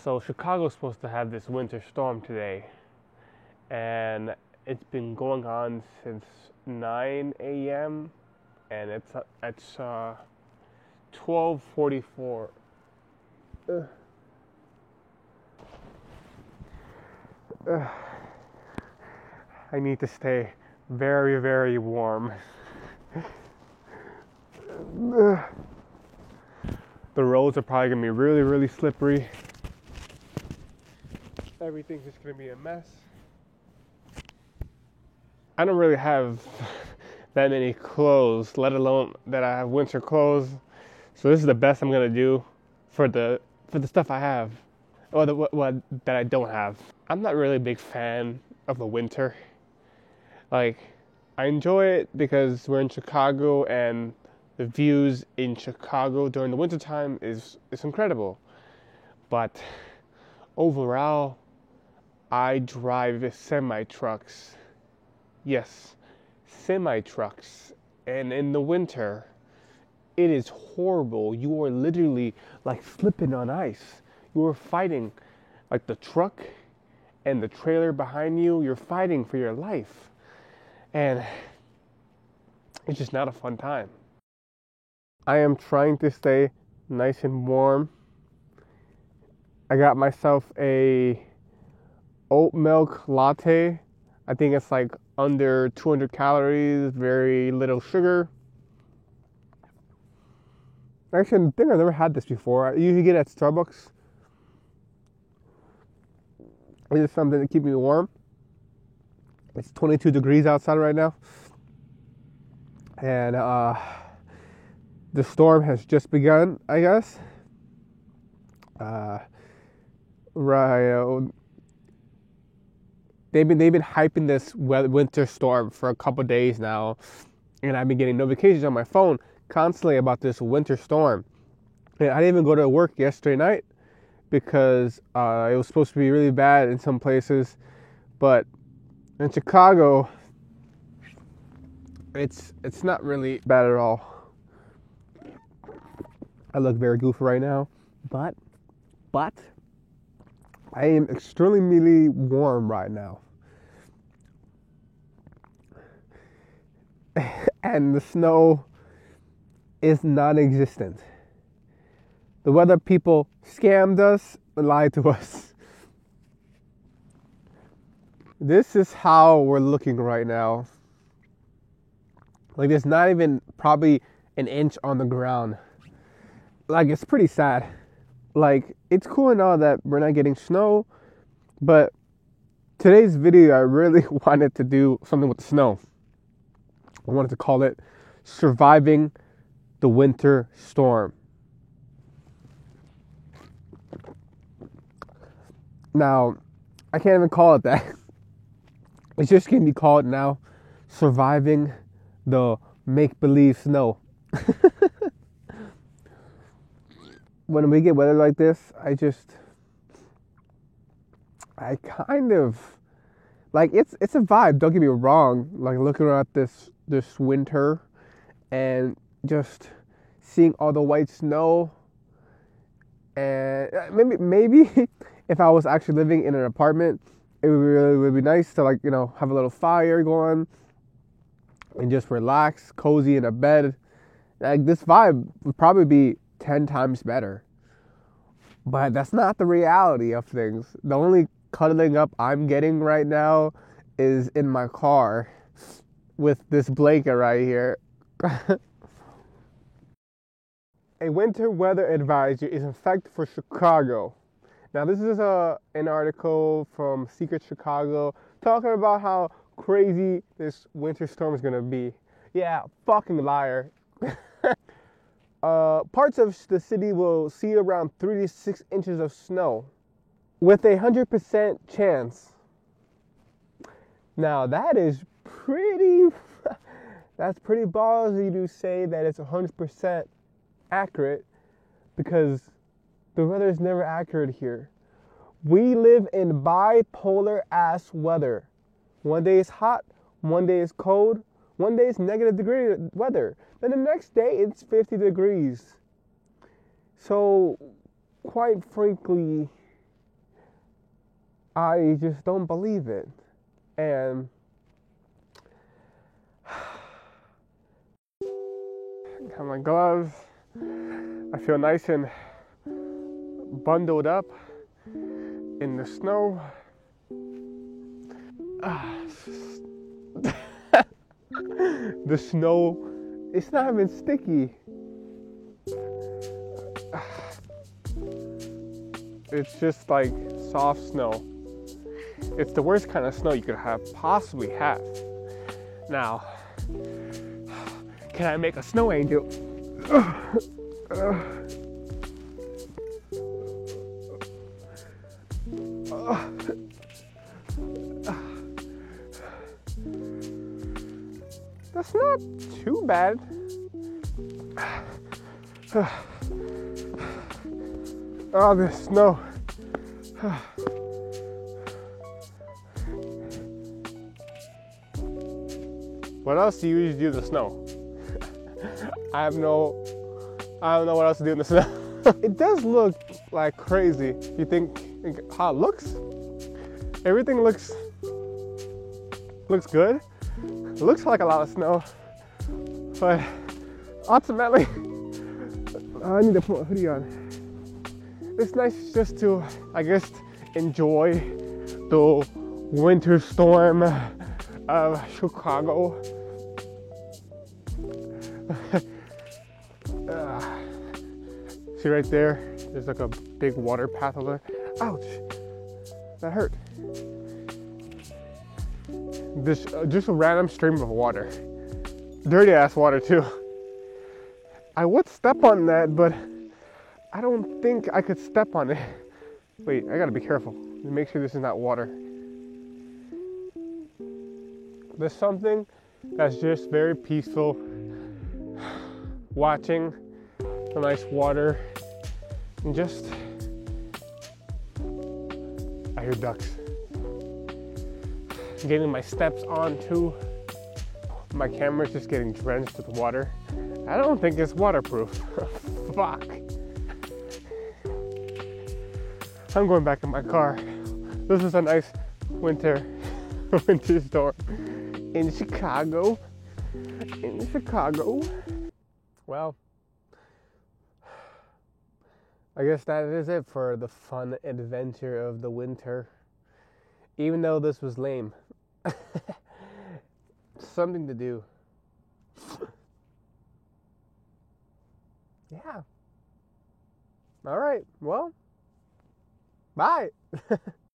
So Chicago's supposed to have this winter storm today, and it's been going on since 9 a.m. and it's 12:44. I need to stay very, very warm. The roads are probably gonna be really, really slippery. Everything's just gonna be a mess. I don't really have that many clothes, let alone that I have winter clothes. So this is the best I'm gonna do for the stuff I have, or what that I don't have. I'm not really a big fan of the winter. Like, I enjoy it because we're in Chicago and the views in Chicago during the wintertime is incredible. But overall, I drive semi-trucks. Yes, semi-trucks. And in the winter, it is horrible. You are literally like slipping on ice. You are fighting, like the truck and the trailer behind you. You're fighting for your life. And it's just not a fun time. I am trying to stay nice and warm. I got myself a oat milk latte. I think it's like under 200 calories, very little sugar. Actually, I think I've never had this before. I usually get it at Starbucks. It's just something to keep me warm. It's 22 degrees outside right now. And the storm has just begun, I guess. Right. They've been hyping this winter storm for a couple days now, and I've been getting notifications on my phone constantly about this winter storm. And I didn't even go to work yesterday night because it was supposed to be really bad in some places, but in Chicago, it's not really bad at all. I look very goofy right now, but I am extremely warm right now. And the snow is non-existent. The weather people scammed us and lied to us. This is how we're looking right now. Like, there's not even probably an inch on the ground. Like, it's pretty sad. Like, it's cool and all that we're not getting snow, but today's video, I really wanted to do something with the snow. I wanted to call it Surviving the Winter Storm. Now, I can't even call it that. It's just going to be called now Surviving the Make-Believe Snow. When we get weather like this, I kind of, like, it's a vibe, don't get me wrong. Like, looking at this winter and just seeing all the white snow, and maybe if I was actually living in an apartment, it would be nice to, like, you know, have a little fire going and just relax, cozy in a bed. Like, this vibe would probably be 10 times better. But that's not the reality of things. The only cuddling up I'm getting right now is in my car with this blanket right here. A winter weather advisory is in effect for Chicago. Now, this is an article from Secret Chicago talking about how crazy this winter storm is going to be. Yeah, fucking liar. Parts of the city will see around 3 to 6 inches of snow with a 100% chance. Now, that's pretty ballsy to say that it's 100% accurate, because the weather is never accurate here. We live in bipolar ass weather. One day it's hot, one day it's cold, one day it's negative degree weather. Then the next day it's 50 degrees. So, quite frankly, I just don't believe it. And got my gloves. I feel nice and bundled up in the snow. The snow, it's not even sticky. It's just like soft snow. It's the worst kind of snow you could possibly have. Now, can I make a snow angel? That's not too bad. Oh, this snow. What else do you usually do in the snow? I don't know what else to do in the snow. It does look like crazy. You think how it looks? Everything looks good. It looks like a lot of snow, but ultimately, I need to put a hoodie on. It's nice just to, I guess, enjoy the winter storm of Chicago. See right there? There's like a big water path over there. Ouch! That hurt. This just a random stream of water. Dirty ass water too. I would step on that, but I don't think I could step on it. Wait, I gotta be careful. Make sure this is not water. There's something that's just very peaceful. Watching the nice water and just, I hear ducks. Getting my steps on too. My camera's just getting drenched with water. I don't think it's waterproof. Fuck. I'm going back in my car. This is a nice winter storm in Chicago. Well, I guess that is it for the fun adventure of the winter. Even though this was lame. Something to do. Yeah. All right. Well, bye.